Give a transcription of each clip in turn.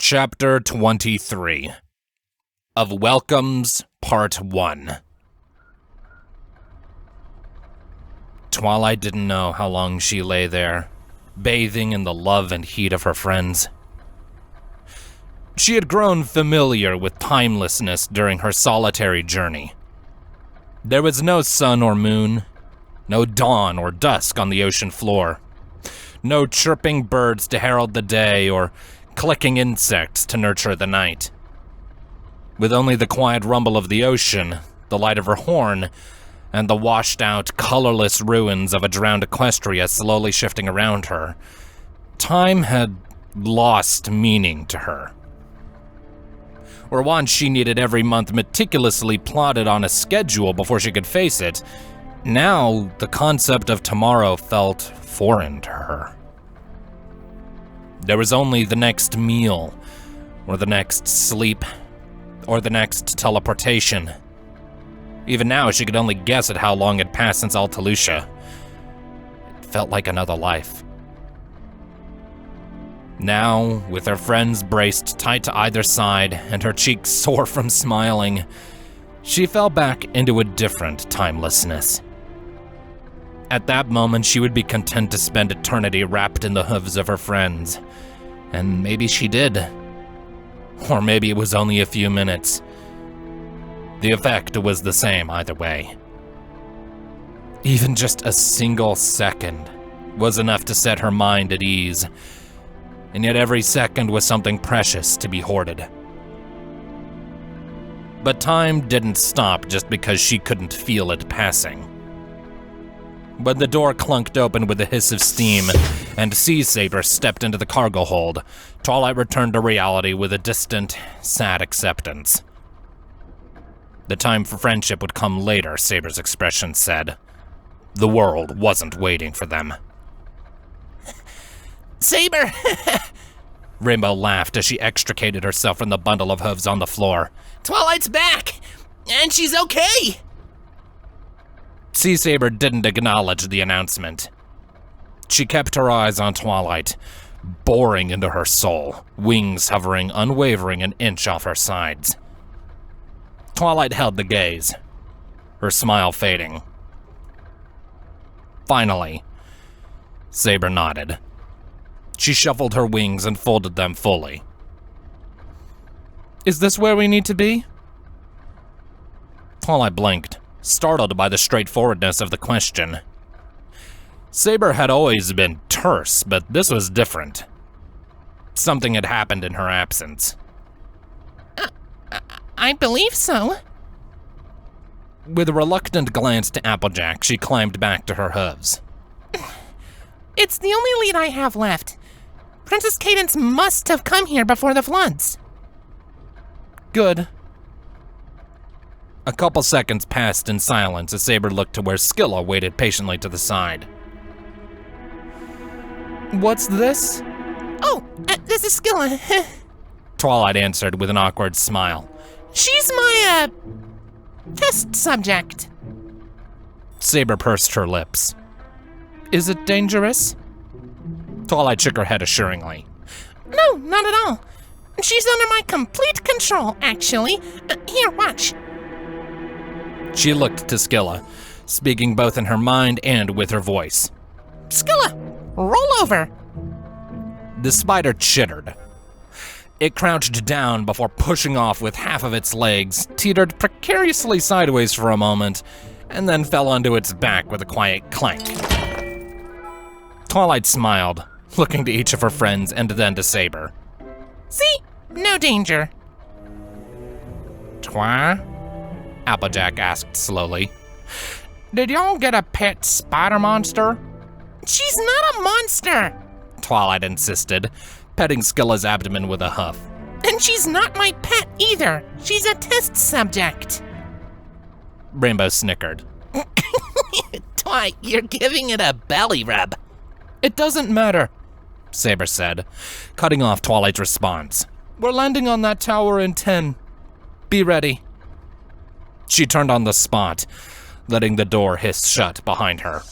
Chapter 23 of Welcomes, Part 1. Twilight didn't know how long she lay there, bathing in the love and heat of her friends. She had grown familiar with timelessness during her solitary journey. There was no sun or moon, no dawn or dusk on the ocean floor, no chirping birds to herald the day or clicking insects to nurture the night. With only the quiet rumble of the ocean, the light of her horn, and the washed-out, colorless ruins of a drowned Equestria slowly shifting around her, time had lost meaning to her. Where once she needed every month meticulously plotted on a schedule before she could face it, now the concept of tomorrow felt foreign to her. There was only the next meal, or the next sleep, or the next teleportation. Even now, she could only guess at how long had passed since Altalucia. It felt like another life. Now, with her friends braced tight to either side and her cheeks sore from smiling, she fell back into a different timelessness. At that moment, she would be content to spend eternity wrapped in the hooves of her friends. And maybe she did. Or maybe it was only a few minutes. The effect was the same either way. Even just a single second was enough to set her mind at ease, and yet every second was something precious to be hoarded. But time didn't stop just because she couldn't feel it passing. When the door clunked open with a hiss of steam, and Sea Saber stepped into the cargo hold, Twilight returned to reality with a distant, sad acceptance. The time for friendship would come later, Saber's expression said. The world wasn't waiting for them. Saber! Rainbow laughed as she extricated herself from the bundle of hooves on the floor. Twilight's back! And she's okay! Sea Saber didn't acknowledge the announcement. She kept her eyes on Twilight, boring into her soul, wings hovering unwavering an inch off her sides. Twilight held the gaze, her smile fading. Finally, Saber nodded. She shuffled her wings and folded them fully. Is this where we need to be? Twilight blinked, startled by the straightforwardness of the question. Saber had always been terse, but this was different. Something had happened in her absence. I believe so. With a reluctant glance to Applejack, she climbed back to her hooves. It's the only lead I have left. Princess Cadence must have come here before the floods. Good. A couple seconds passed in silence as Saber looked to where Skilla waited patiently to the side. What's this? Oh, this is Skilla. Twilight answered with an awkward smile. She's my, test subject. Saber pursed her lips. Is it dangerous? Twilight shook her head assuringly. No, not at all. She's under my complete control, actually. Here, watch. She looked to Skilla, speaking both in her mind and with her voice. Skilla, roll over. The spider chittered. It crouched down before pushing off with half of its legs, teetered precariously sideways for a moment, and then fell onto its back with a quiet clank. Twilight smiled, looking to each of her friends and then to Saber. See? No danger. Twa? Applejack asked slowly. Did y'all get a pet spider monster? She's not a monster! Twilight insisted, petting Skilla's abdomen with a huff. And she's not my pet either. She's a test subject. Rainbow snickered. Twi, you're giving it a belly rub. It doesn't matter, Saber said, cutting off Twilight's response. We're landing on that tower in 10. Be ready. She turned on the spot, letting the door hiss shut behind her.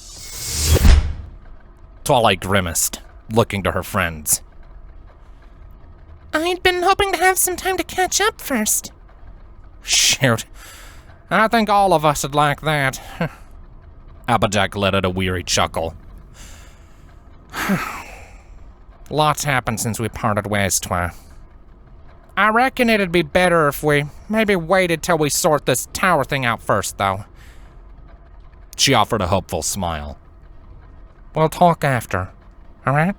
Twilight grimaced, looking to her friends. I'd been hoping to have some time to catch up first. Shoot. I think all of us would like that. Applejack let out a weary chuckle. Lots happened since we parted ways, Twi. I reckon it'd be better if we maybe waited till we sort this tower thing out first, though. She offered a hopeful smile. We'll talk after, alright?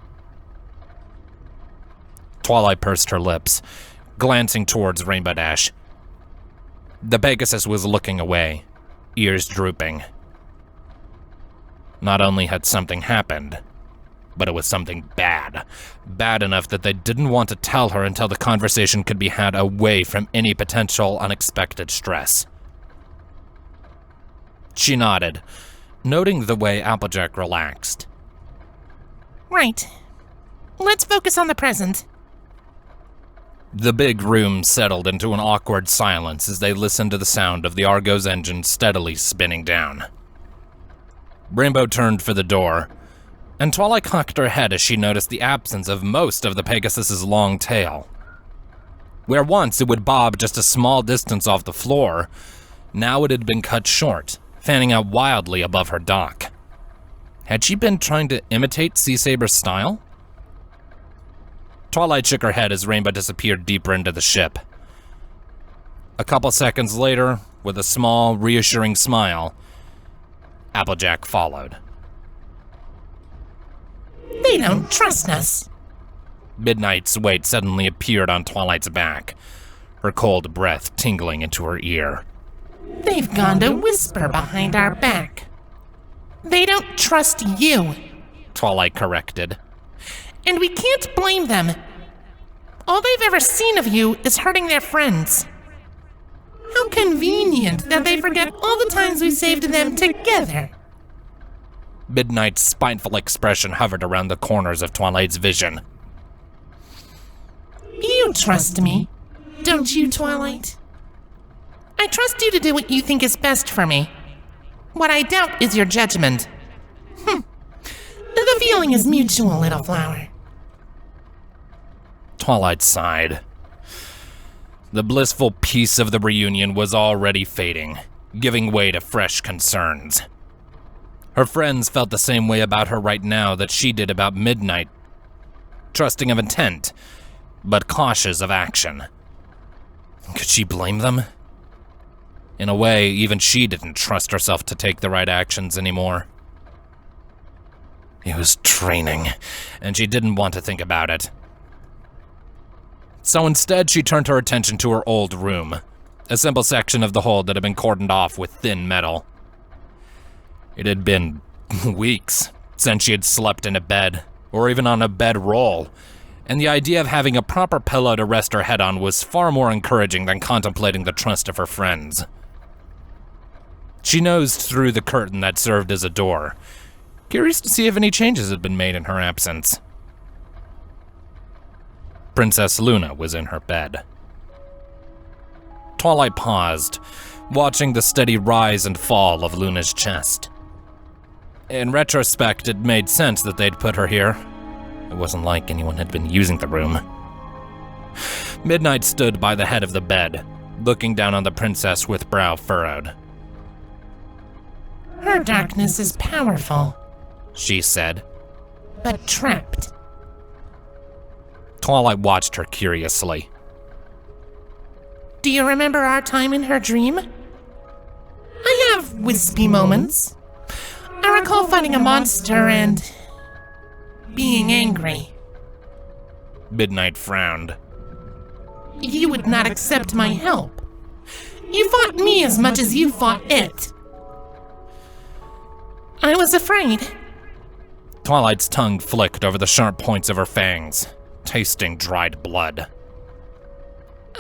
Twilight pursed her lips, glancing towards Rainbow Dash. The Pegasus was looking away, ears drooping. Not only had something happened, but it was something bad. Bad enough that they didn't want to tell her until the conversation could be had away from any potential unexpected stress. She nodded, noting the way Applejack relaxed. Right. Let's focus on the present. The big room settled into an awkward silence as they listened to the sound of the Argo's engine steadily spinning down. Rainbow turned for the door, and Twilight cocked her head as she noticed the absence of most of the Pegasus's long tail. Where once it would bob just a small distance off the floor, now it had been cut short, fanning out wildly above her dock. Had she been trying to imitate Sea Saber's style? Twilight shook her head as Rainbow disappeared deeper into the ship. A couple seconds later, with a small, reassuring smile, Applejack followed. They don't trust us. Midnight's weight suddenly appeared on Twilight's back, her cold breath tingling into her ear. They've gone to whisper behind our back. They don't trust you. Twilight corrected. And we can't blame them. All they've ever seen of you is hurting their friends. How convenient that they forget all the times we saved them together. Midnight's spiteful expression hovered around the corners of Twilight's vision. You trust me, don't you, Twilight? I trust you to do what you think is best for me. What I doubt is your judgment. The feeling is mutual, little flower. Twilight sighed. The blissful peace of the reunion was already fading, giving way to fresh concerns. Her friends felt the same way about her right now that she did about Midnight. Trusting of intent, but cautious of action. Could she blame them? In a way, even she didn't trust herself to take the right actions anymore. It was draining, and she didn't want to think about it. So instead, she turned her attention to her old room, a simple section of the hold that had been cordoned off with thin metal. It had been weeks since she had slept in a bed, or even on a bedroll, and the idea of having a proper pillow to rest her head on was far more encouraging than contemplating the trust of her friends. She nosed through the curtain that served as a door, curious to see if any changes had been made in her absence. Princess Luna was in her bed. Twilight paused, watching the steady rise and fall of Luna's chest. In retrospect, it made sense that they'd put her here. It wasn't like anyone had been using the room. Midnight stood by the head of the bed, looking down on the princess with brow furrowed. Her darkness is powerful, she said. but trapped. Twilight watched her curiously. Do you remember our time in her dream? I have wispy moments. I recall fighting a monster and being angry. Midnight frowned. You would not accept my help. You fought me as much as you fought it. I was afraid. Twilight's tongue flicked over the sharp points of her fangs, tasting dried blood.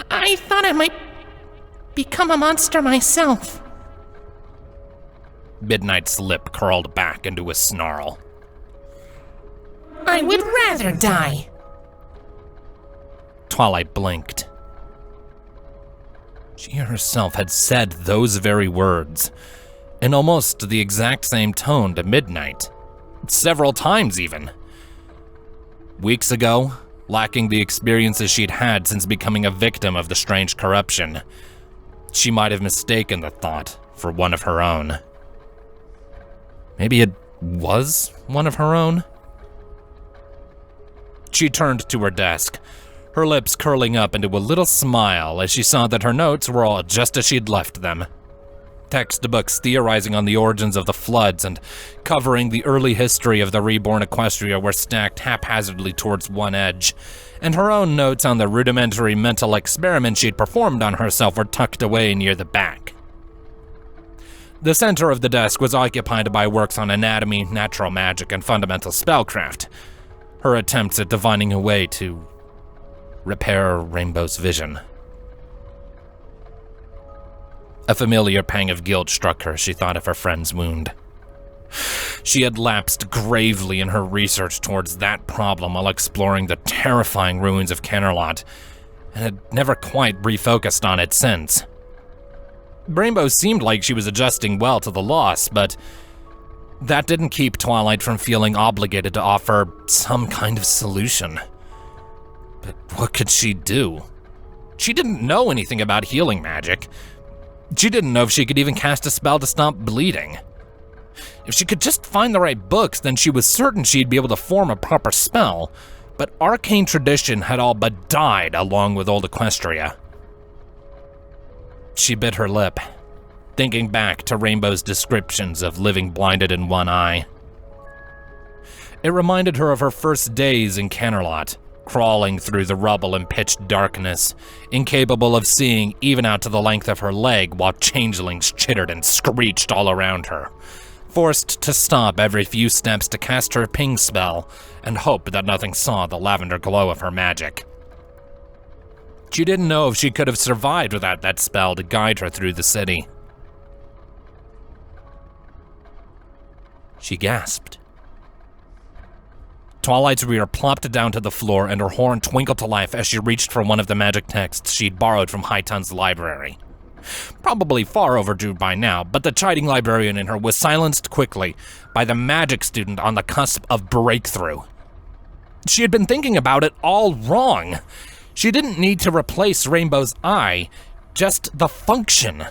I thought I might become a monster myself. Midnight's lip curled back into a snarl. I would rather die. Twilight blinked. She herself had said those very words, in almost the exact same tone to Midnight. Several times even. Weeks ago, lacking the experiences she'd had since becoming a victim of the strange corruption. She might have mistaken the thought for one of her own. Maybe it was one of her own? She turned to her desk, her lips curling up into a little smile as she saw that her notes were all just as she'd left them. Textbooks theorizing on the origins of the floods and covering the early history of the reborn Equestria were stacked haphazardly towards one edge, and her own notes on the rudimentary mental experiment she'd performed on herself were tucked away near the back. The center of the desk was occupied by works on anatomy, natural magic, and fundamental spellcraft, her attempts at divining a way to repair Rainbow's vision. A familiar pang of guilt struck her as she thought of her friend's wound. She had lapsed gravely in her research towards that problem while exploring the terrifying ruins of Kennerlot, and had never quite refocused on it since. Rainbow seemed like she was adjusting well to the loss, but that didn't keep Twilight from feeling obligated to offer some kind of solution. But what could she do? She didn't know anything about healing magic. She didn't know if she could even cast a spell to stop bleeding. If she could just find the right books, then she was certain she'd be able to form a proper spell, but arcane tradition had all but died along with old Equestria. She bit her lip, thinking back to Rainbow's descriptions of living blinded in one eye. It reminded her of her first days in Kennerlot, crawling through the rubble and pitch darkness, incapable of seeing even out to the length of her leg while changelings chittered and screeched all around her, forced to stop every few steps to cast her ping spell and hope that nothing saw the lavender glow of her magic. She didn't know if she could have survived without that spell to guide her through the city. She gasped. Twilight's rear plopped down to the floor and her horn twinkled to life as she reached for one of the magic texts she'd borrowed from Highton's library. Probably far overdue by now, but the chiding librarian in her was silenced quickly by the magic student on the cusp of breakthrough. She had been thinking about it all wrong. She didn't need to replace Rainbow's eye, just the function.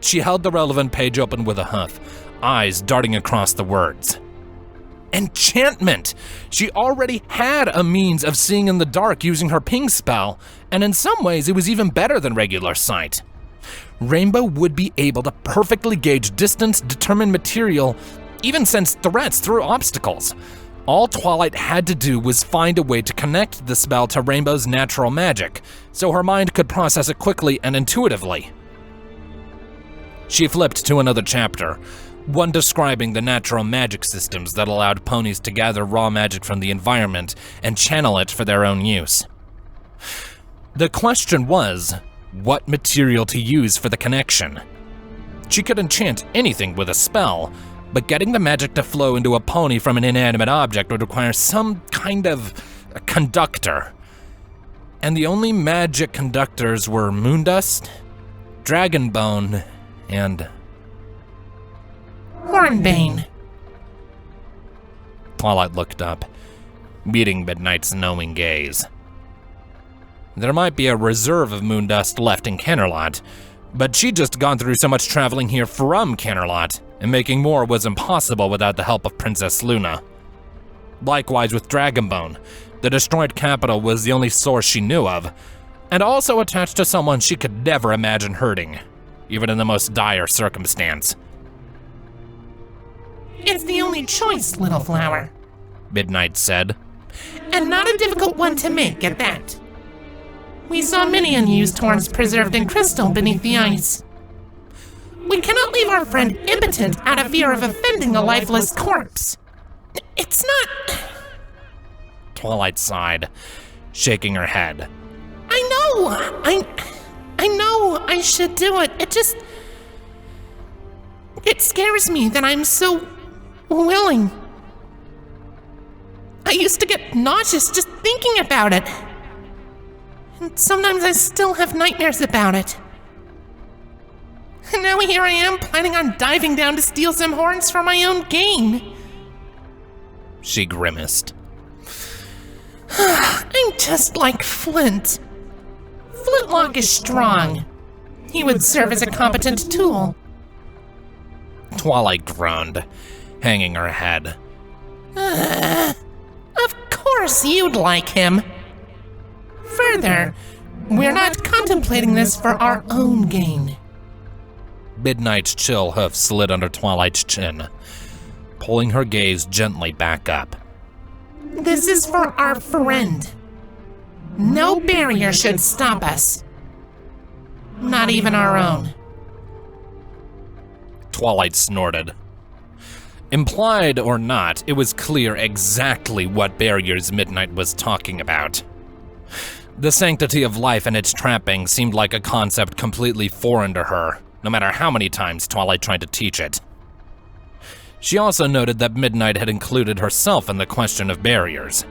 She held the relevant page open with a huff, eyes darting across the words. Enchantment! She already had a means of seeing in the dark using her ping spell, and in some ways it was even better than regular sight. Rainbow would be able to perfectly gauge distance, determine material, even sense threats through obstacles. All Twilight had to do was find a way to connect the spell to Rainbow's natural magic, so her mind could process it quickly and intuitively. She flipped to another chapter, one describing the natural magic systems that allowed ponies to gather raw magic from the environment and channel it for their own use. The question was, what material to use for the connection? She could enchant anything with a spell, but getting the magic to flow into a pony from an inanimate object would require some kind of a conductor. And the only magic conductors were moondust, dragonbone, and Hornbane. Twilight looked up, meeting Midnight's knowing gaze. There might be a reserve of moondust left in Kennerlot, but she'd just gone through so much traveling here from Kennerlot, and making more was impossible without the help of Princess Luna. Likewise with Dragonbone, the destroyed capital was the only source she knew of, and also attached to someone she could never imagine hurting, even in the most dire circumstance. It's the only choice, little flower. Midnight said. And not a difficult one to make at that. We saw many unused horns preserved in crystal beneath the ice. We cannot leave our friend impotent out of fear of offending a lifeless corpse. It's not... Twilight sighed, shaking her head. I know I should do it. It scares me that I'm so willing. I used to get nauseous just thinking about it. And sometimes I still have nightmares about it. And now here I am planning on diving down to steal some horns for my own gain. She grimaced. I'm just like Flint. Flintlock is strong. He would serve as a competent tool. Twilight groaned, hanging her head. Of course you'd like him. Further, we're not contemplating this for our own gain. Midnight's chill hoof slid under Twilight's chin, pulling her gaze gently back up. This is for our friend. No barrier should stop us. Not even our own. Twilight snorted. Implied or not, it was clear exactly what barriers Midnight was talking about. The sanctity of life and its trappings seemed like a concept completely foreign to her, no matter how many times Twilight tried to teach it. She also noted that Midnight had included herself in the question of barriers.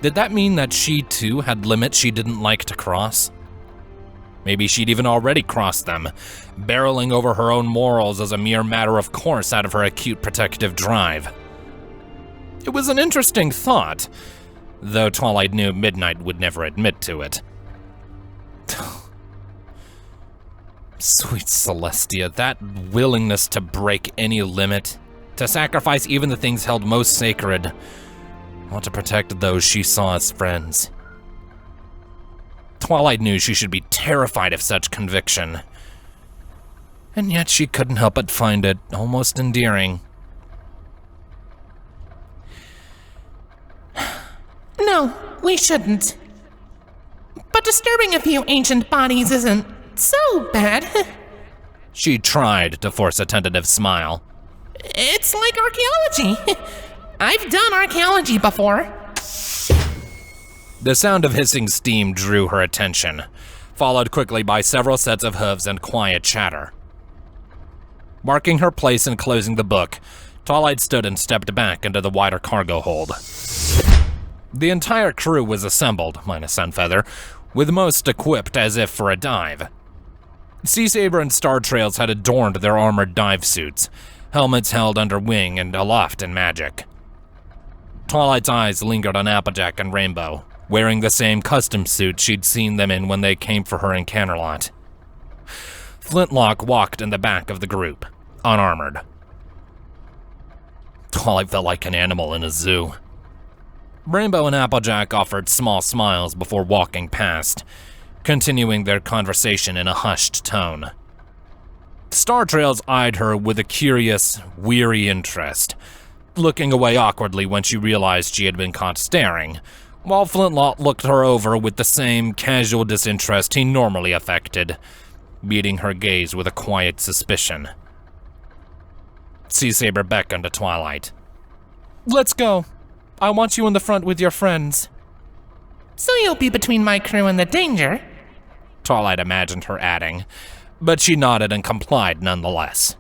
Did that mean that she too had limits she didn't like to cross? Maybe she'd even already crossed them, barreling over her own morals as a mere matter of course out of her acute protective drive. It was an interesting thought, though Twilight knew Midnight would never admit to it. Sweet Celestia, that willingness to break any limit, to sacrifice even the things held most sacred, or to protect those she saw as friends. Twilight knew she should be terrified of such conviction, and yet she couldn't help but find it almost endearing. No, we shouldn't. But disturbing a few ancient bodies isn't so bad. She tried to force a tentative smile. It's like archaeology. I've done archaeology before. The sound of hissing steam drew her attention, followed quickly by several sets of hooves and quiet chatter. Marking her place and closing the book, Twilight stood and stepped back into the wider cargo hold. The entire crew was assembled, minus Sunfeather, with most equipped as if for a dive. Sea Saber and Star Trails had adorned their armored dive suits, helmets held under wing and aloft in magic. Twilight's eyes lingered on Applejack and Rainbow, wearing the same custom suit she'd seen them in when they came for her in Canterlot. Flintlock walked in the back of the group, unarmored. Twilight felt like an animal in a zoo. Rainbow and Applejack offered small smiles before walking past, continuing their conversation in a hushed tone. Star Trails eyed her with a curious, weary interest, looking away awkwardly when she realized she had been caught staring, while Flintlock looked her over with the same casual disinterest he normally affected, meeting her gaze with a quiet suspicion. Sea Saber beckoned to Twilight. Let's go. I want you in the front with your friends. So you'll be between my crew and the danger? Twilight imagined her adding, but she nodded and complied nonetheless.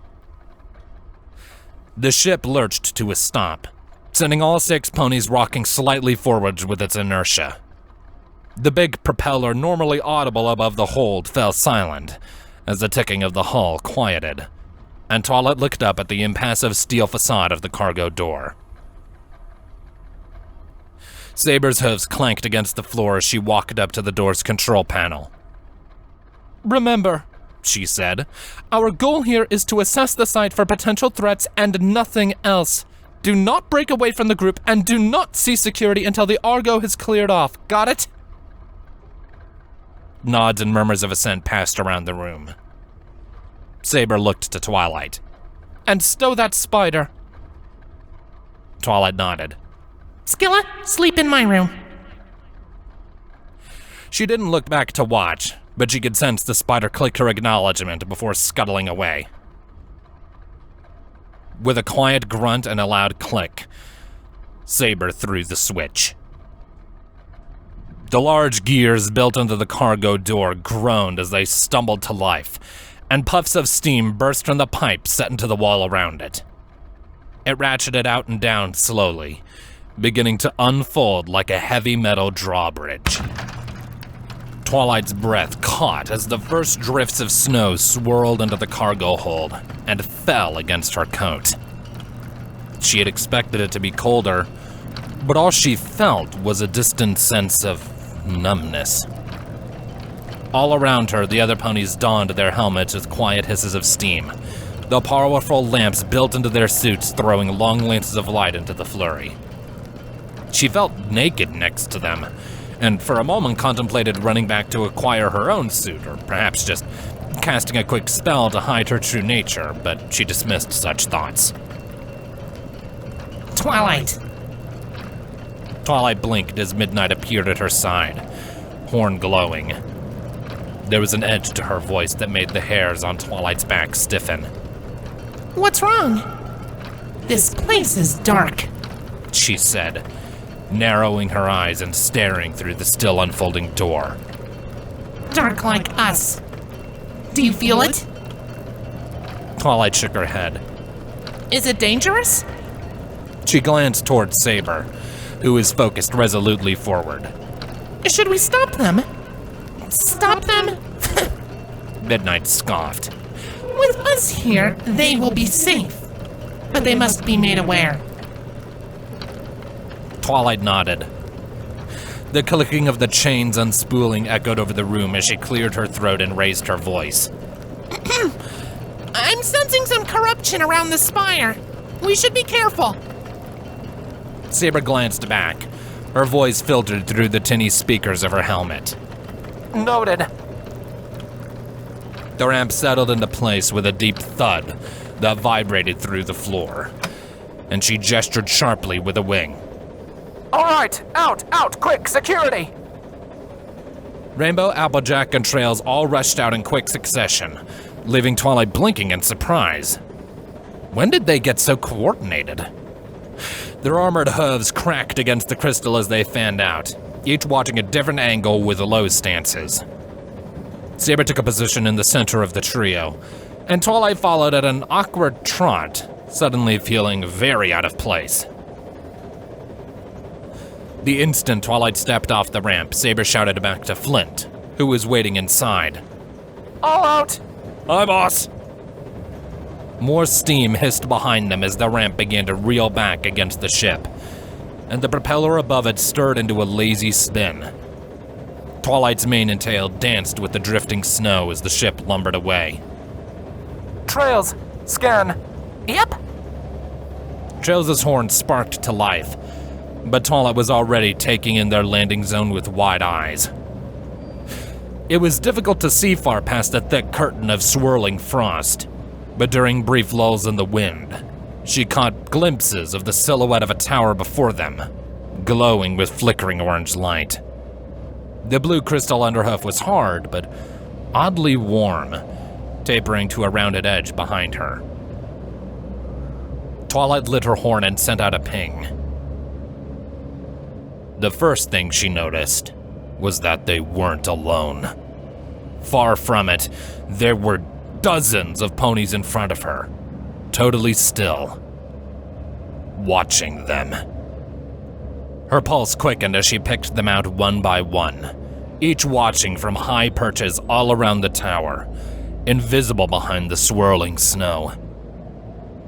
The ship lurched to a stop, sending all 6 ponies rocking slightly forwards with its inertia. The big propeller, normally audible above the hold, fell silent as the ticking of the hull quieted, and Twilight looked up at the impassive steel facade of the cargo door. Saber's hooves clanked against the floor as she walked up to the door's control panel. Remember, she said, our goal here is to assess the site for potential threats and nothing else. Do not break away from the group and do not cease security until the Argo has cleared off. Got it? Nods and murmurs of assent passed around the room. Saber looked to Twilight. And stow that spider. Twilight nodded. Skilla, sleep in my room. She didn't look back to watch, but she could sense the spider click her acknowledgement before scuttling away. With a quiet grunt and a loud click, Saber threw the switch. The large gears built into the cargo door groaned as they stumbled to life, and puffs of steam burst from the pipe set into the wall around it. It ratcheted out and down slowly, beginning to unfold like a heavy metal drawbridge. Twilight's breath caught as the first drifts of snow swirled into the cargo hold and fell against her coat. She had expected it to be colder, But all she felt was a distant sense of numbness. All around her, the other ponies donned their helmets with quiet hisses of steam, the powerful lamps built into their suits throwing long lances of light into the flurry. She felt naked next to them, and for a moment contemplated running back to acquire her own suit, or perhaps just casting a quick spell to hide her true nature, but she dismissed such thoughts. Twilight! Twilight blinked as Midnight appeared at her side, horn glowing. There was an edge to her voice that made the hairs on Twilight's back stiffen. What's wrong? This place is dark, she said, narrowing her eyes and staring through the still unfolding door. Dark like us. Do you feel it? Twilight shook her head. Is it dangerous? She glanced toward Saber, who was focused resolutely forward. Should we stop them? Stop them? Midnight scoffed. With us here, they will be safe. But they must be made aware. Twilight nodded. The clicking of the chains unspooling echoed over the room as she cleared her throat and raised her voice. I'm sensing some corruption around the spire. We should be careful. Saber glanced back. Her voice filtered through the tinny speakers of her helmet. Noted. The ramp settled into place with a deep thud that vibrated through the floor, and she gestured sharply with a wing. All right, out, quick, security! Rainbow, Applejack, and Trails all rushed out in quick succession, leaving Twilight blinking in surprise. When did they get so coordinated? Their armored hooves cracked against the crystal as they fanned out, each watching a different angle with low stances. Saber took a position in the center of the trio, and Twilight followed at an awkward trot, suddenly feeling very out of place. The instant Twilight stepped off the ramp, Saber shouted back to Flint, who was waiting inside. All out! Hi, boss! More steam hissed behind them as the ramp began to reel back against the ship, and the propeller above it stirred into a lazy spin. Twilight's mane and tail danced with the drifting snow as the ship lumbered away. Trails, scan. Yep. Trails' horn sparked to life, but Twilight was already taking in their landing zone with wide eyes. It was difficult to see far past the thick curtain of swirling frost, but during brief lulls in the wind, she caught glimpses of the silhouette of a tower before them, glowing with flickering orange light. The blue crystal underhoof was hard, but oddly warm, tapering to a rounded edge behind her. Twilight lit her horn and sent out a ping. The first thing she noticed was that they weren't alone. Far from it, there were dozens of ponies in front of her, totally still, watching them. Her pulse quickened as she picked them out one by one, each watching from high perches all around the tower, invisible behind the swirling snow.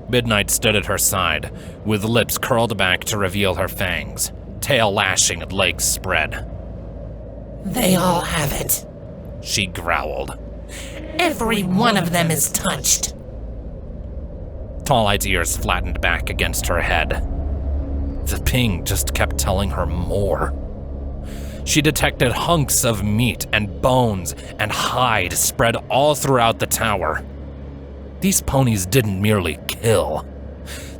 Midnight stood at her side, with lips curled back to reveal her fangs, tail lashing at legs spread. They all have it. She growled. Every one of them is touched. Twilight's ears flattened back against her head. The ping just kept telling her more. She detected hunks of meat and bones and hide spread all throughout the tower. These ponies didn't merely kill.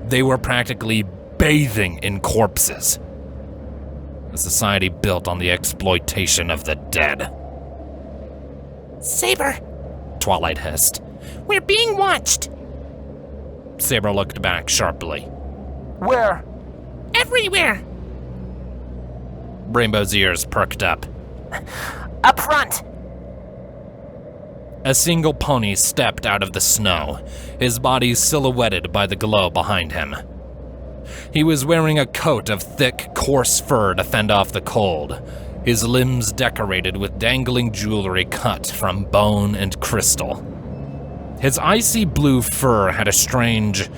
They were practically bathing in corpses. A society built on the exploitation of the dead. Saber, Twilight hissed. we're being watched. Saber looked back sharply. Where? Everywhere. Rainbow's ears perked up. Up front. A single pony stepped out of the snow, his body silhouetted by the glow behind him. He was wearing a coat of thick, coarse fur to fend off the cold, his limbs decorated with dangling jewelry cut from bone and crystal. His icy blue fur had a strange,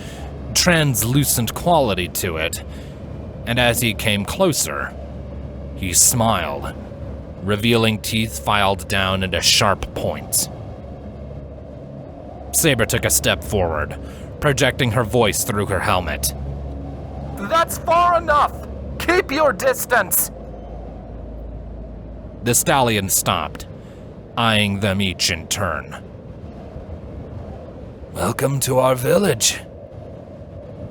translucent quality to it, and as he came closer, he smiled, revealing teeth filed down into sharp points. Saber took a step forward, projecting her voice through her helmet. That's far enough! Keep your distance! The stallion stopped, eyeing them each in turn. Welcome to our village.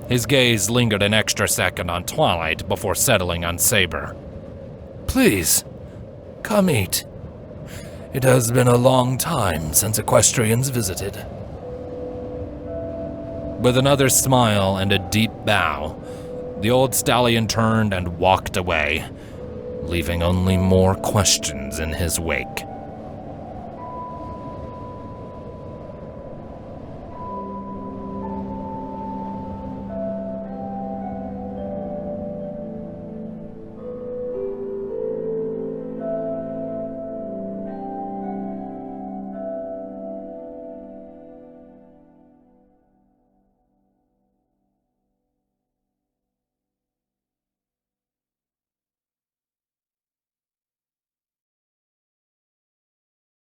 His gaze lingered an extra second on Twilight before settling on Saber. Please, come eat. It has been a long time since equestrians visited. With another smile and a deep bow, the old stallion turned and walked away, leaving only more questions in his wake.